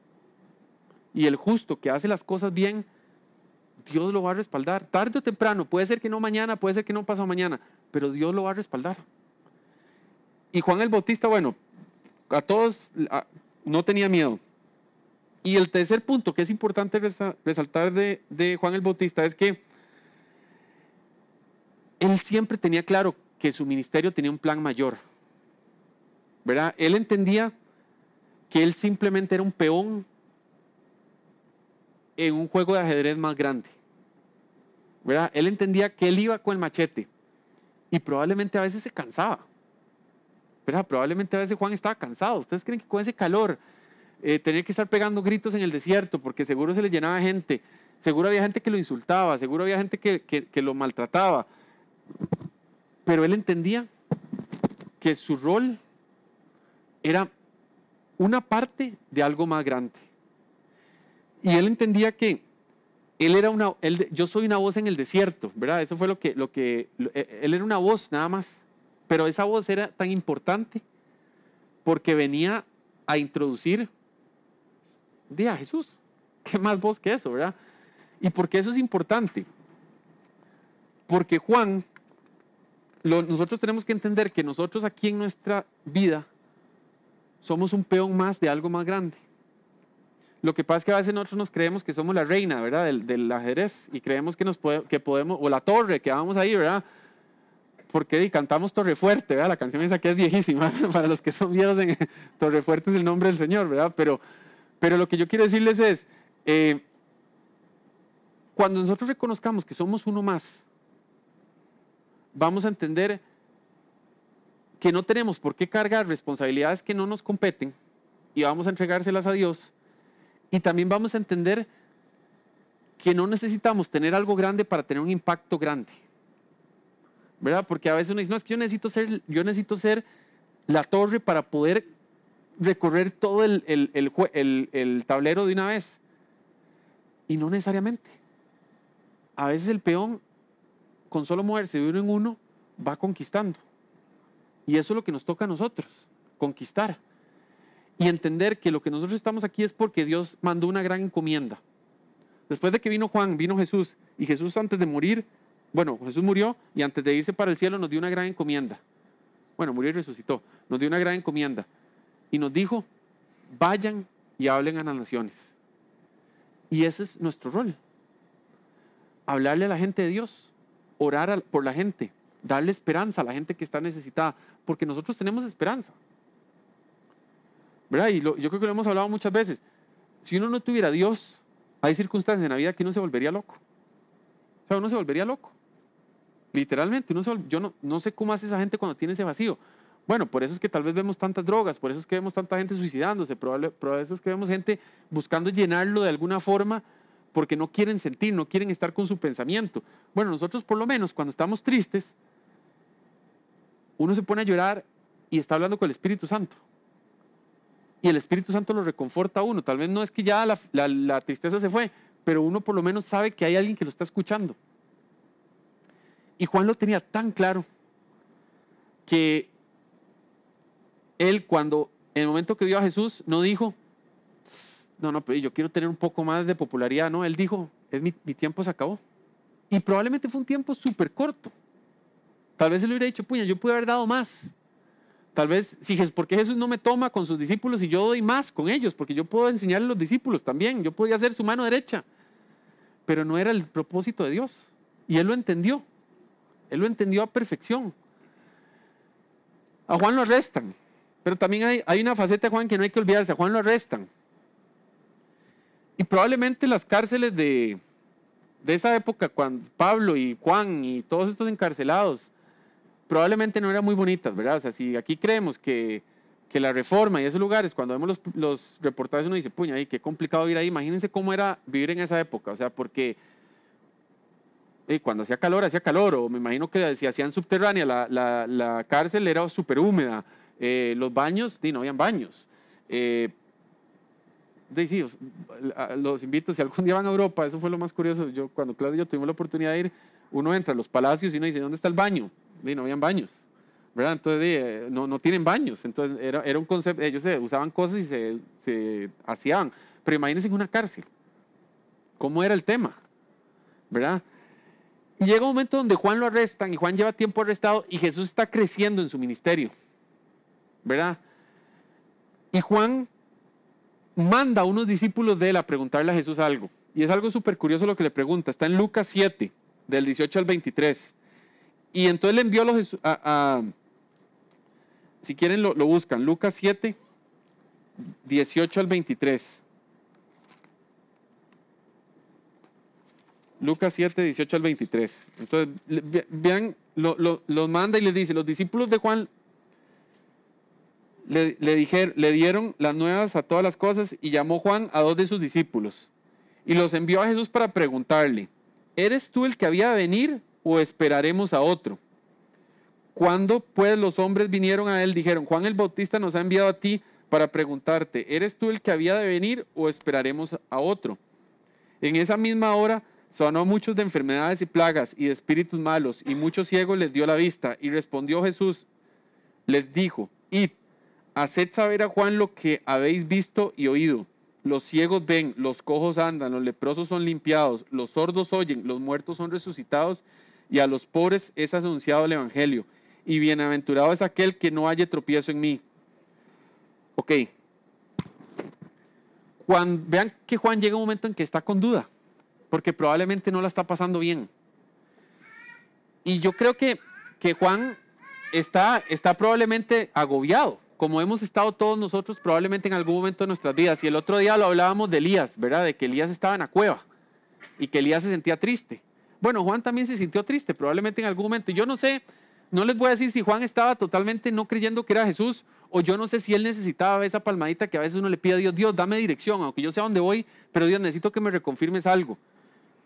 Y el justo que hace las cosas bien, Dios lo va a respaldar. Tarde o temprano, puede ser que no mañana, puede ser que no pasado mañana, pero Dios lo va a respaldar. Y Juan el Bautista, bueno, a todos no tenía miedo. Y el tercer punto que es importante resaltar de Juan el Bautista es que él siempre tenía claro que su ministerio tenía un plan mayor, ¿verdad? Él entendía que él simplemente era un peón en un juego de ajedrez más grande, ¿verdad? Él entendía que él iba con el machete y probablemente a veces se cansaba, ¿verdad? Probablemente a veces Juan estaba cansado. ¿Ustedes creen que con ese calor tener que estar pegando gritos en el desierto, porque seguro se le llenaba gente, seguro había gente que lo insultaba, seguro había gente que lo maltrataba, pero él entendía que su rol era una parte de algo más grande. Y él entendía que yo soy una voz en el desierto, ¿verdad? Eso fue él era una voz nada más, pero esa voz era tan importante porque venía a introducir a Jesús. ¿Qué más voz que eso, verdad? ¿Y por qué eso es importante? Porque Juan, nosotros tenemos que entender que nosotros aquí en nuestra vida somos un peón más de algo más grande. Lo que pasa es que a veces nosotros nos creemos que somos la reina, ¿verdad? Del ajedrez, y creemos que podemos, o la torre, que vamos ahí, ¿verdad? Porque cantamos Torre Fuerte, ¿verdad? La canción esa que es viejísima, para los que son viejos, Torre Fuerte es el nombre del Señor, ¿verdad? Pero lo que yo quiero decirles es, cuando nosotros reconozcamos que somos uno más, vamos a entender que no tenemos por qué cargar responsabilidades que no nos competen y vamos a entregárselas a Dios. Y también vamos a entender que no necesitamos tener algo grande para tener un impacto grande, ¿verdad? Porque a veces uno dice, no, es que yo necesito ser la torre para poder recorrer todo el tablero de una vez. Y no necesariamente. A veces el peón, con solo moverse de uno en uno, va conquistando. Y eso es lo que nos toca a nosotros, conquistar. Y entender que lo que nosotros estamos aquí es porque Dios mandó una gran encomienda. Después de que vino Juan, vino Jesús, y Jesús antes de morir, bueno, Jesús murió y antes de irse para el cielo nos dio una gran encomienda. Bueno, murió y resucitó, nos dio una gran encomienda. Y nos dijo, vayan y hablen a las naciones. Y ese es nuestro rol. Hablarle a la gente de Dios, orar por la gente, darle esperanza a la gente que está necesitada, porque nosotros tenemos esperanza. ¿Verdad? Y yo creo que lo hemos hablado muchas veces. Si uno no tuviera a Dios, hay circunstancias en la vida que uno se volvería loco. O sea, uno se volvería loco. Literalmente, yo no sé cómo hace esa gente cuando tiene ese vacío. Bueno, por eso es que tal vez vemos tantas drogas, por eso es que vemos tanta gente suicidándose, por eso es que vemos gente buscando llenarlo de alguna forma porque no quieren sentir, no quieren estar con su pensamiento. Bueno, nosotros por lo menos cuando estamos tristes, uno se pone a llorar y está hablando con el Espíritu Santo. Y el Espíritu Santo lo reconforta a uno. Tal vez no es que ya la tristeza se fue, pero uno por lo menos sabe que hay alguien que lo está escuchando. Y Juan lo tenía tan claro que él en el momento que vio a Jesús, no dijo, no, pero yo quiero tener un poco más de popularidad. No, él dijo, mi tiempo se acabó. Y probablemente fue un tiempo súper corto. Tal vez él le hubiera dicho, puña, yo pude haber dado más. Tal vez, ¿por qué Jesús no me toma con sus discípulos y yo doy más con ellos? Porque yo puedo enseñarle a los discípulos también. Yo podría ser su mano derecha. Pero no era el propósito de Dios. Y él lo entendió. Él lo entendió a perfección. A Juan lo arrestan. Pero también hay una faceta de Juan que no hay que olvidarse. A Juan lo arrestan. Y probablemente las cárceles de esa época, cuando Pablo y Juan y todos estos encarcelados, probablemente no eran muy bonitas, ¿verdad? O sea, si aquí creemos que la Reforma y esos lugares, cuando vemos los reportajes, uno dice, puña, qué complicado ir ahí. Imagínense cómo era vivir en esa época. O sea, porque cuando hacía calor, o me imagino que si hacían subterránea, la cárcel era súper húmeda. Los baños, no habían baños. Sí, los invito, si algún día van a Europa, eso fue lo más curioso. Cuando Claudio y yo tuvimos la oportunidad de ir, uno entra a los palacios y uno dice, ¿dónde está el baño? No habían baños, ¿verdad? Entonces no tienen baños. Entonces era un concepto, ellos usaban cosas y se hacían. Pero imagínense en una cárcel, ¿cómo era el tema? ¿Verdad? Y llega un momento donde Juan lo arrestan y Juan lleva tiempo arrestado y Jesús está creciendo en su ministerio, ¿verdad? Y Juan manda a unos discípulos de él a preguntarle a Jesús algo. Y es algo súper curioso lo que le pregunta. Está en Lucas 7, del 18 al 23. Y entonces le envió si quieren lo buscan, Lucas 7, 18 al 23. Lucas 7, 18 al 23. Entonces, vean, los manda y les dice, los discípulos de Juan le dieron las nuevas a todas las cosas y llamó Juan a 2 de sus discípulos y los envió a Jesús para preguntarle, ¿eres tú el que había de venir o esperaremos a otro? Cuando pues los hombres vinieron a él, dijeron, Juan el Bautista nos ha enviado a ti para preguntarte, ¿eres tú el que había de venir o esperaremos a otro? En esa misma hora sanó a muchos de enfermedades y plagas y de espíritus malos, y muchos ciegos les dio la vista. Y respondió Jesús, les dijo, id, haced saber a Juan lo que habéis visto y oído. Los ciegos ven, los cojos andan, los leprosos son limpiados, los sordos oyen, los muertos son resucitados, y a los pobres es anunciado el evangelio. Y bienaventurado es aquel que no halle tropiezo en mí. Ok. Vean que Juan llega un momento en que está con duda, porque probablemente no la está pasando bien. Y yo creo que Juan está probablemente agobiado, como hemos estado todos nosotros probablemente en algún momento de nuestras vidas. Y el otro día lo hablábamos de Elías, ¿verdad? De que Elías estaba en la cueva y que Elías se sentía triste. Bueno, Juan también se sintió triste probablemente en algún momento. Yo no sé, no les voy a decir si Juan estaba totalmente no creyendo que era Jesús, o yo no sé si él necesitaba esa palmadita que a veces uno le pide a Dios: Dios, dame dirección, aunque yo sé a dónde voy, pero Dios, necesito que me reconfirmes algo.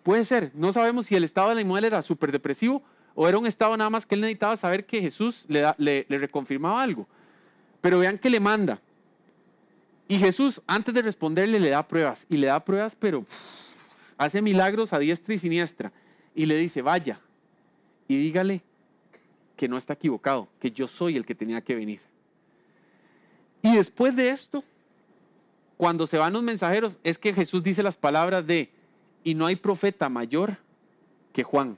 Puede ser, no sabemos si el estado de la mujer era súper depresivo o era un estado nada más que él necesitaba saber que Jesús le reconfirmaba algo. Pero vean que le manda. Y Jesús, antes de responderle, le da pruebas. Y le da pruebas, pero hace milagros a diestra y siniestra. Y le dice: vaya y dígale que no está equivocado, que yo soy el que tenía que venir. Y después de esto, cuando se van los mensajeros, es que Jesús dice las palabras de: y no hay profeta mayor que Juan.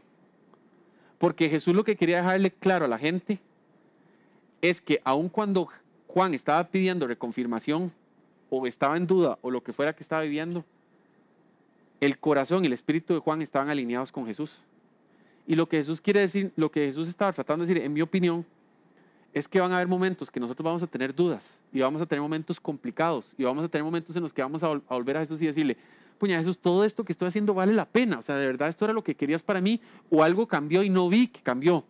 Porque Jesús lo que quería dejarle claro a la gente es que aun cuando Juan estaba pidiendo reconfirmación, o estaba en duda, o lo que fuera que estaba viviendo, el corazón y el espíritu de Juan estaban alineados con Jesús. Y lo que Jesús quiere decir, lo que Jesús estaba tratando de decir, en mi opinión, es que van a haber momentos que nosotros vamos a tener dudas, y vamos a tener momentos complicados, y vamos a tener momentos en los que vamos a volver a Jesús y decirle: puña, Jesús, todo esto que estoy haciendo vale la pena, o sea, de verdad esto era lo que querías para mí, o algo cambió y no vi que cambió.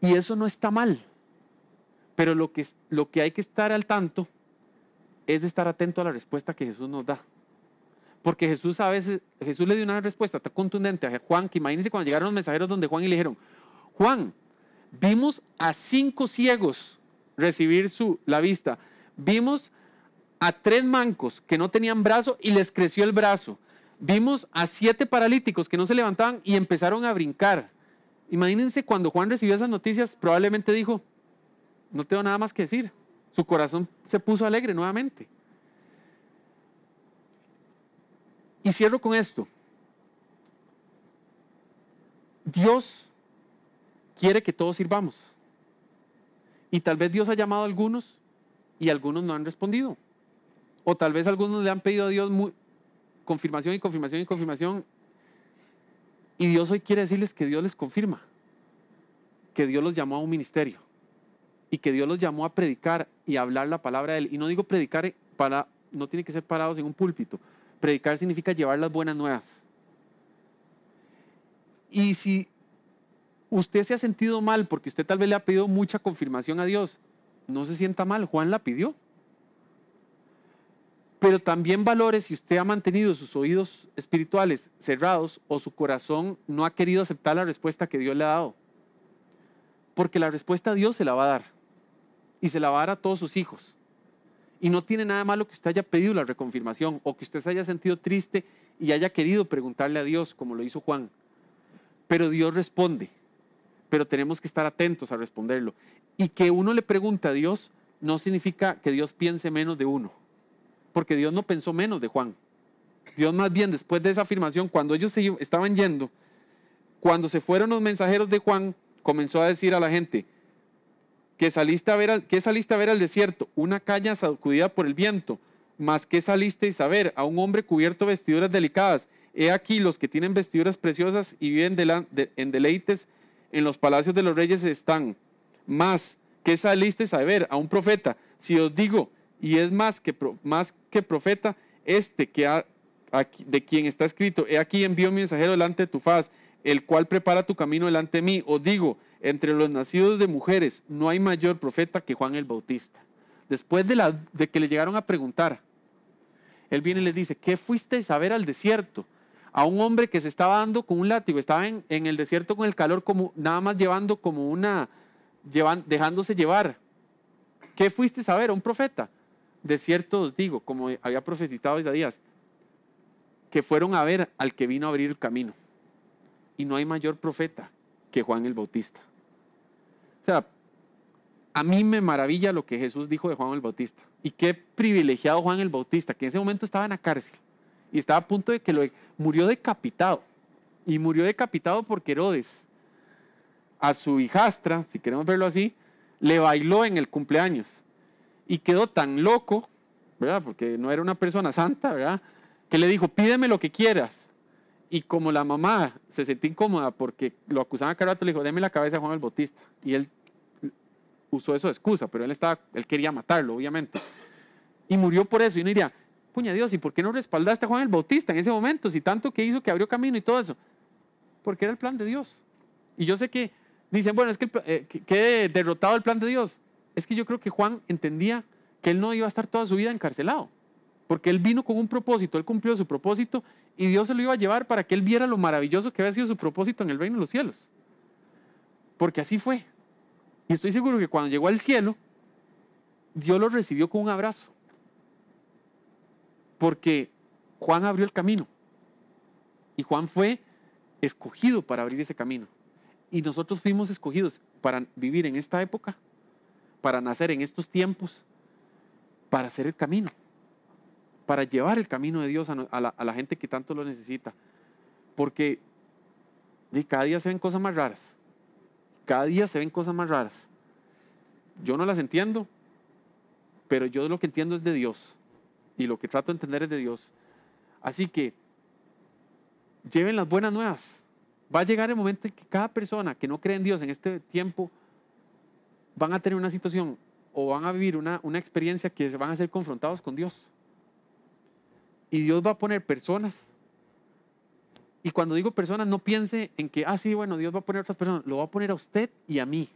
Y eso no está mal, pero lo que hay que estar al tanto es de estar atento a la respuesta que Jesús nos da. Porque Jesús le dio una respuesta tan contundente a Juan, que imagínense cuando llegaron los mensajeros donde Juan y le dijeron: Juan, vimos a 5 ciegos recibir la vista, vimos a 3 mancos que no tenían brazo y les creció el brazo, vimos a 7 paralíticos que no se levantaban y empezaron a brincar. Imagínense, cuando Juan recibió esas noticias, probablemente dijo: no tengo nada más que decir. Su corazón se puso alegre nuevamente. Y cierro con esto. Dios quiere que todos sirvamos. Y tal vez Dios ha llamado a algunos y algunos no han respondido. O tal vez algunos le han pedido a Dios confirmación y confirmación y confirmación. Y Dios hoy quiere decirles que Dios les confirma. Que Dios los llamó a un ministerio. Y que Dios los llamó a predicar y a hablar la palabra de Él. Y no digo predicar no tiene que ser parados en un púlpito. Predicar significa llevar las buenas nuevas. Y si usted se ha sentido mal porque usted tal vez le ha pedido mucha confirmación a Dios, no se sienta mal, Juan la pidió. Pero también valore si usted ha mantenido sus oídos espirituales cerrados o su corazón no ha querido aceptar la respuesta que Dios le ha dado. Porque la respuesta Dios se la va a dar. Y se la va a dar a todos sus hijos. Y no tiene nada malo que usted haya pedido la reconfirmación o que usted se haya sentido triste y haya querido preguntarle a Dios, como lo hizo Juan. Pero Dios responde. Pero tenemos que estar atentos a responderlo. Y que uno le pregunte a Dios no significa que Dios piense menos de uno. Porque Dios no pensó menos de Juan. Dios más bien, después de esa afirmación, cuando ellos se estaban yendo, cuando se fueron los mensajeros de Juan, comenzó a decir a la gente: ¿qué saliste a ver al desierto? Una caña sacudida por el viento. Mas ¿qué salisteis a ver? A un hombre cubierto de vestiduras delicadas. He aquí, los que tienen vestiduras preciosas y viven en deleites en los palacios de los reyes están. Mas ¿qué salisteis a ver? A un profeta. Si os digo, y es más que profeta, de quien está escrito: he aquí envío mi mensajero delante de tu faz, el cual prepara tu camino delante de mí. Os digo, entre los nacidos de mujeres no hay mayor profeta que Juan el Bautista. Después de que le llegaron a preguntar, él viene y les dice: ¿qué fuisteis a ver al desierto? A un hombre que se estaba dando con un látigo, estaba en el desierto con el calor, como nada más dejándose llevar. ¿Qué fuisteis a ver? A un profeta. De cierto os digo, como había profetizado Isaías, que fueron a ver al que vino a abrir el camino. Y no hay mayor profeta que Juan el Bautista. O sea, a mí me maravilla lo que Jesús dijo de Juan el Bautista. Y qué privilegiado Juan el Bautista, que en ese momento estaba en la cárcel. Y estaba a punto de que murió decapitado. Y murió decapitado porque Herodes, a su hijastra, si queremos verlo así, le bailó en el cumpleaños. y quedó tan loco, ¿verdad? Porque no era una persona santa, ¿verdad? Que le dijo, pídeme lo que quieras. Y como la mamá se sentía incómoda porque lo acusaban cada rato, le dijo, deme la cabeza a Juan el Bautista. Y él usó eso de excusa, pero él quería matarlo, obviamente. Y murió por eso. Y uno diría, puña Dios, ¿y por qué no respaldaste a Juan el Bautista en ese momento? Si tanto que hizo, que abrió camino y todo eso. Porque era el plan de Dios. Y yo sé que dicen, bueno, es que quede derrotado el plan de Dios. Es que yo creo que Juan entendía que él no iba a estar toda su vida encarcelado. Porque él vino con un propósito, él cumplió su propósito y Dios se lo iba a llevar para que él viera lo maravilloso que había sido su propósito en el reino de los cielos. Porque así fue. Y estoy seguro que cuando llegó al cielo, Dios lo recibió con un abrazo. Porque Juan abrió el camino. Y Juan fue escogido para abrir ese camino. Y nosotros fuimos escogidos para vivir en esta época, para nacer en estos tiempos, para hacer el camino, para llevar el camino de Dios a la gente que tanto lo necesita. Porque cada día se ven cosas más raras. Cada día se ven cosas más raras. Yo no las entiendo, pero yo lo que entiendo es de Dios. Y lo que trato de entender es de Dios. Así que lleven las buenas nuevas. Va a llegar el momento en que cada persona que no cree en Dios en este tiempo van a tener una situación o van a vivir una experiencia que van a ser confrontados con Dios. Y Dios va a poner personas. Y cuando digo personas, no piense en que, sí, bueno, Dios va a poner otras personas. Lo va a poner a usted y a mí.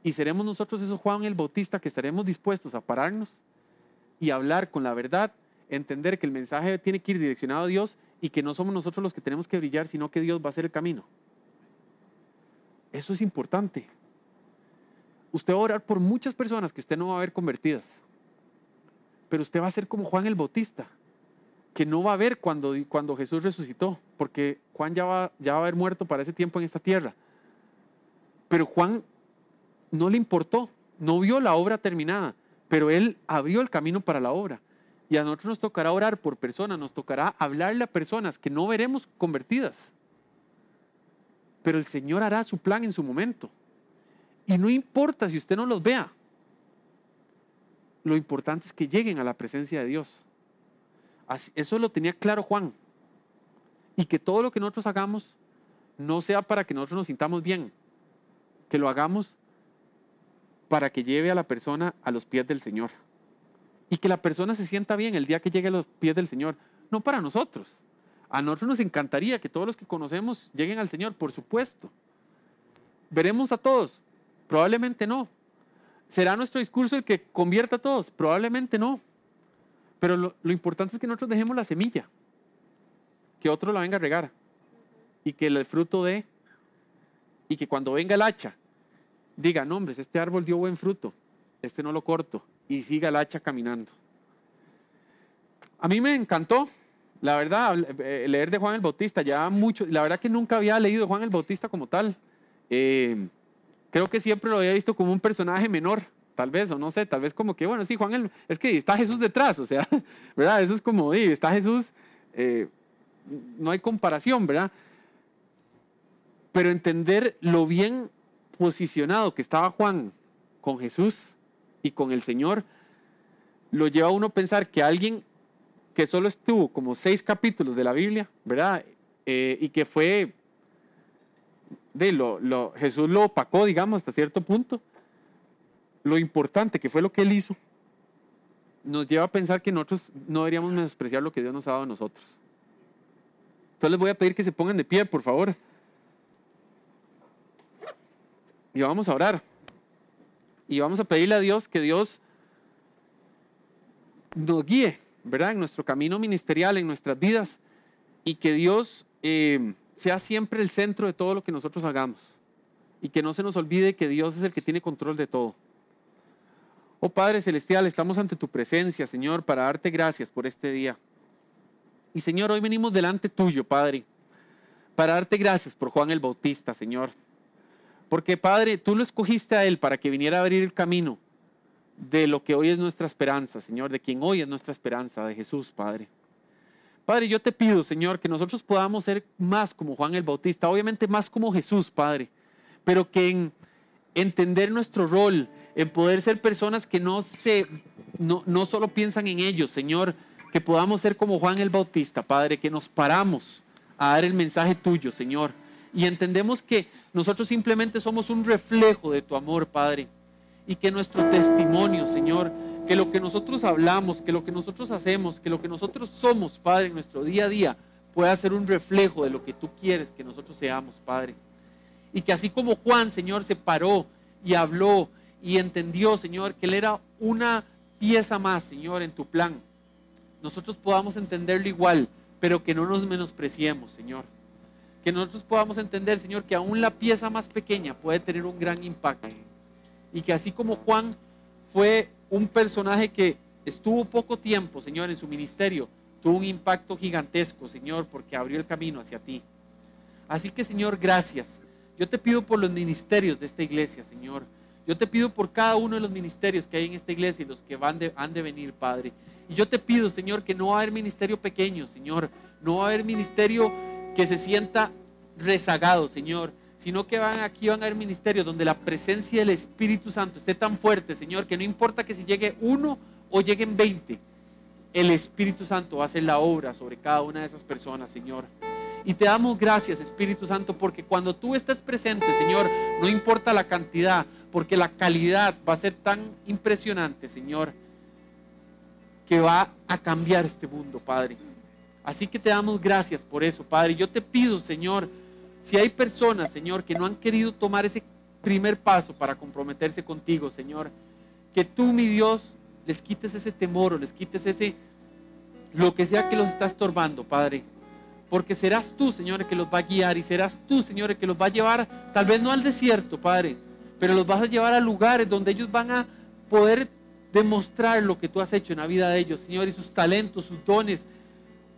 Y seremos nosotros esos Juan el Bautista que estaremos dispuestos a pararnos y hablar con la verdad, entender que el mensaje tiene que ir direccionado a Dios y que no somos nosotros los que tenemos que brillar, sino que Dios va a hacer el camino. Eso es importante. Usted va a orar por muchas personas que usted no va a ver convertidas. Pero usted va a ser como Juan el Bautista, que no va a ver cuando Jesús resucitó, porque Juan ya va a haber muerto para ese tiempo en esta tierra. Pero Juan no le importó, no vio la obra terminada, pero él abrió el camino para la obra. Y a nosotros nos tocará orar por personas, nos tocará hablarle a personas que no veremos convertidas. Pero el Señor hará su plan en su momento. Y no importa si usted no los vea. Lo importante es que lleguen a la presencia de Dios. Eso lo tenía claro Juan. Y que todo lo que nosotros hagamos no sea para que nosotros nos sintamos bien. Que lo hagamos para que lleve a la persona a los pies del Señor. Y que la persona se sienta bien el día que llegue a los pies del Señor. No para nosotros. A nosotros nos encantaría que todos los que conocemos lleguen al Señor, por supuesto. ¿Veremos a todos? Probablemente no. ¿Será nuestro discurso el que convierta a todos? Probablemente no. Pero lo importante es que nosotros dejemos la semilla. Que otro la venga a regar. Y que el fruto dé. Y que cuando venga el hacha, diga, no hombres, este árbol dio buen fruto. Este no lo corto. Y siga el hacha caminando. A mí me encantó, la verdad, leer de Juan el Bautista. Ya mucho, la verdad que nunca había leído Juan el Bautista como tal. Creo que siempre lo había visto como un personaje menor, tal vez, o no sé, tal vez como que, bueno, sí, es que está Jesús detrás, o sea, ¿verdad? Eso es como, está Jesús, no hay comparación, ¿verdad? Pero entender lo bien posicionado que estaba Juan con Jesús y con el Señor, lo lleva a uno a pensar que alguien que solo estuvo como 6 capítulos de la Biblia, ¿verdad? Y que fue... Jesús lo opacó, digamos, hasta cierto punto. Lo importante que fue lo que él hizo nos lleva a pensar que nosotros no deberíamos menospreciar lo que Dios nos ha dado a nosotros. Entonces les voy a pedir que se pongan de pie, por favor. Y vamos a orar. Y vamos a pedirle a Dios que Dios nos guíe, ¿verdad? En nuestro camino ministerial, en nuestras vidas. Y que Dios... sea siempre el centro de todo lo que nosotros hagamos y que no se nos olvide que Dios es el que tiene control de todo. Oh Padre Celestial, estamos ante tu presencia, Señor, para darte gracias por este día. Y Señor, hoy venimos delante tuyo, Padre, para darte gracias por Juan el Bautista, Señor. Porque, Padre, tú lo escogiste a él para que viniera a abrir el camino de lo que hoy es nuestra esperanza, Señor, de quien hoy es nuestra esperanza, de Jesús, Padre. Padre, yo te pido, Señor, que nosotros podamos ser más como Juan el Bautista, obviamente más como Jesús, Padre, pero que en entender nuestro rol, en poder ser personas que no solo piensan en ellos, Señor, que podamos ser como Juan el Bautista, Padre, que nos paramos a dar el mensaje tuyo, Señor, y entendemos que nosotros simplemente somos un reflejo de tu amor, Padre, y que nuestro testimonio, Señor, que lo que nosotros hablamos, que lo que nosotros hacemos, que lo que nosotros somos, Padre, en nuestro día a día, pueda ser un reflejo de lo que tú quieres que nosotros seamos, Padre. Y que así como Juan, Señor, se paró y habló y entendió, Señor, que él era una pieza más, Señor, en tu plan, nosotros podamos entenderlo igual, pero que no nos menospreciemos, Señor. Que nosotros podamos entender, Señor, que aún la pieza más pequeña puede tener un gran impacto. Y que así como Juan fue un personaje que estuvo poco tiempo, Señor, en su ministerio, tuvo un impacto gigantesco, Señor, porque abrió el camino hacia ti. Así que, Señor, gracias. Yo te pido por los ministerios de esta iglesia, Señor. Yo te pido por cada uno de los ministerios que hay en esta iglesia y los que han de venir, Padre. Y yo te pido, Señor, que no va a haber ministerio pequeño, Señor. No va a haber ministerio que se sienta rezagado, Señor. Sino que aquí van a haber ministerios donde la presencia del Espíritu Santo esté tan fuerte, Señor, que no importa que si llegue uno o lleguen 20, el Espíritu Santo va a hacer la obra sobre cada una de esas personas, Señor. Y te damos gracias, Espíritu Santo, porque cuando tú estés presente, Señor, no importa la cantidad, porque la calidad va a ser tan impresionante, Señor, que va a cambiar este mundo, Padre. Así que te damos gracias por eso, Padre. Yo te pido, Señor, si hay personas, Señor, que no han querido tomar ese primer paso para comprometerse contigo, Señor, que tú, mi Dios, les quites ese temor o les quites lo que sea que los está estorbando, Padre. Porque serás tú, Señor, el que los va a guiar y serás tú, Señor, el que los va a llevar, tal vez no al desierto, Padre, pero los vas a llevar a lugares donde ellos van a poder demostrar lo que tú has hecho en la vida de ellos, Señor, y sus talentos, sus dones.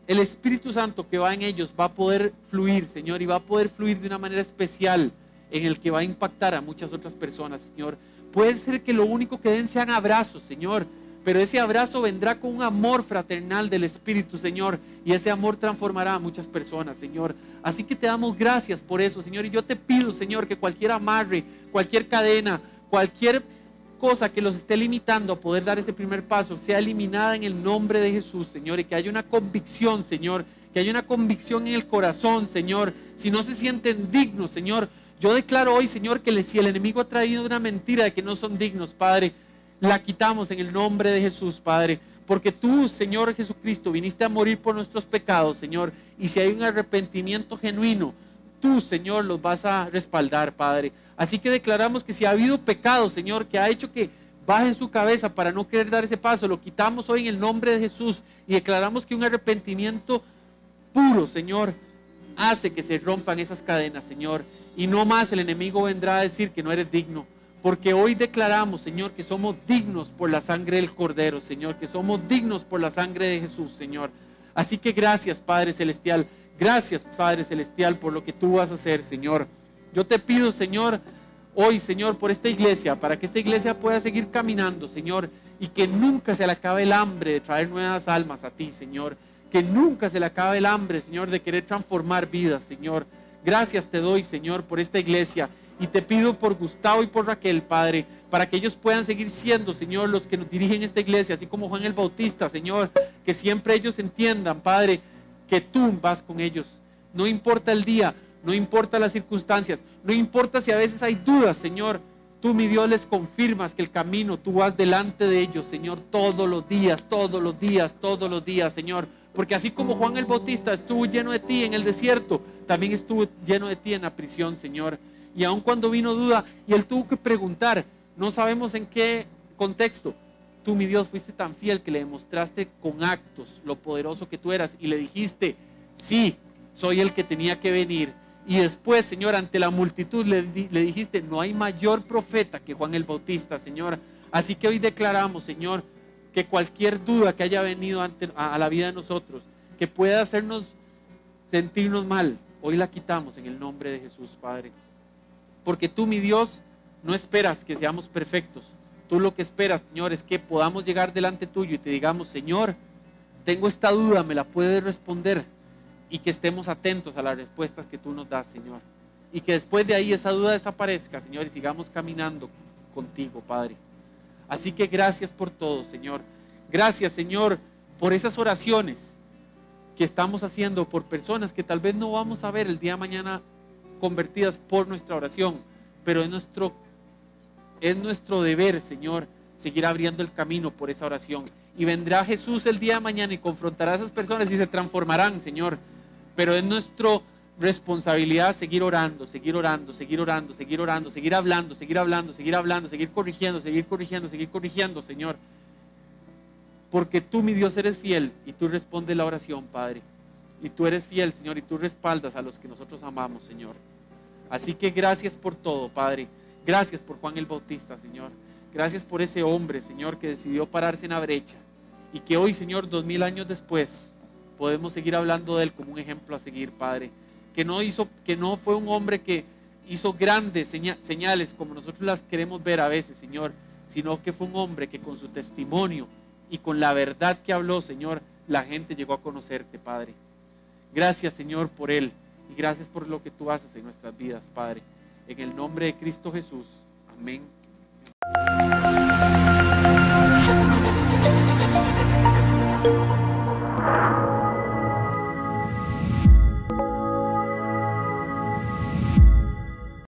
El Espíritu Santo que va en ellos va a poder fluir, Señor, y va a poder fluir de una manera especial en el que va a impactar a muchas otras personas, Señor. Puede ser que lo único que den sean abrazos, Señor, pero ese abrazo vendrá con un amor fraternal del Espíritu, Señor, y ese amor transformará a muchas personas, Señor. Así que te damos gracias por eso, Señor, y yo te pido, Señor, que cualquier amarre, cualquier cadena, cualquier cosa que los esté limitando a poder dar ese primer paso, sea eliminada en el nombre de Jesús, Señor, y que haya una convicción, Señor, que haya una convicción en el corazón, Señor. Si no se sienten dignos, Señor, yo declaro hoy, Señor, que si el enemigo ha traído una mentira de que no son dignos, Padre, la quitamos en el nombre de Jesús, Padre, porque tú, Señor Jesucristo, viniste a morir por nuestros pecados, Señor, y si hay un arrepentimiento genuino, tú, Señor, los vas a respaldar, Padre. Así que declaramos que si ha habido pecado, Señor, que ha hecho que bajen su cabeza para no querer dar ese paso, lo quitamos hoy en el nombre de Jesús y declaramos que un arrepentimiento puro, Señor, hace que se rompan esas cadenas, Señor, y no más el enemigo vendrá a decir que no eres digno. Porque hoy declaramos, Señor, que somos dignos por la sangre del Cordero, Señor, que somos dignos por la sangre de Jesús, Señor. Así que gracias, Padre Celestial. Gracias, Padre Celestial, por lo que tú vas a hacer, Señor. Yo te pido, Señor, hoy, Señor, por esta iglesia, para que esta iglesia pueda seguir caminando, Señor, y que nunca se le acabe el hambre de traer nuevas almas a ti, Señor. Que nunca se le acabe el hambre, Señor, de querer transformar vidas, Señor. Gracias te doy, Señor, por esta iglesia. Y te pido por Gustavo y por Raquel, Padre, para que ellos puedan seguir siendo, Señor, los que nos dirigen esta iglesia, así como Juan el Bautista, Señor, que siempre ellos entiendan, Padre, que tú vas con ellos. No importa el día, no importa las circunstancias, no importa si a veces hay dudas, Señor, tú, mi Dios, les confirmas que el camino, tú vas delante de ellos, Señor, todos los días, todos los días, todos los días, Señor. Porque así como Juan el Bautista estuvo lleno de ti en el desierto, también estuvo lleno de ti en la prisión, Señor. Y aun cuando vino duda y él tuvo que preguntar, no sabemos en qué contexto, tú, mi Dios, fuiste tan fiel que le demostraste con actos lo poderoso que tú eras y le dijiste, sí, soy el que tenía que venir. Y después, Señor, ante la multitud le dijiste, no hay mayor profeta que Juan el Bautista, Señor. Así que hoy declaramos, Señor, que cualquier duda que haya venido a la vida de nosotros, que pueda hacernos sentirnos mal, hoy la quitamos en el nombre de Jesús, Padre. Porque tú, mi Dios, no esperas que seamos perfectos. Tú lo que esperas, Señor, es que podamos llegar delante tuyo y te digamos, Señor, tengo esta duda, ¿me la puedes responder? Y que estemos atentos a las respuestas que tú nos das, Señor. Y que después de ahí esa duda desaparezca, Señor, y sigamos caminando contigo, Padre. Así que gracias por todo, Señor. Gracias, Señor, por esas oraciones que estamos haciendo por personas que tal vez no vamos a ver el día de mañana convertidas por nuestra oración, pero es nuestro deber, Señor, seguir abriendo el camino por esa oración. Y vendrá Jesús el día de mañana y confrontará a esas personas y se transformarán, Señor. Pero es nuestra responsabilidad seguir orando, seguir orando, seguir orando, seguir orando, seguir hablando, seguir hablando, seguir hablando, seguir corrigiendo, seguir corrigiendo, seguir corrigiendo, Señor. Porque tú, mi Dios, eres fiel y tú respondes la oración, Padre. Y tú eres fiel, Señor, y tú respaldas a los que nosotros amamos, Señor. Así que gracias por todo, Padre. Gracias por Juan el Bautista, Señor. Gracias por ese hombre, Señor, que decidió pararse en la brecha. Y que hoy, Señor, 2000 años después, podemos seguir hablando de él como un ejemplo a seguir, Padre. Que no fue un hombre que hizo grandes señales como nosotros las queremos ver a veces, Señor. Sino que fue un hombre que con su testimonio y con la verdad que habló, Señor, la gente llegó a conocerte, Padre. Gracias, Señor, por él. Y gracias por lo que tú haces en nuestras vidas, Padre. En el nombre de Cristo Jesús. Amén.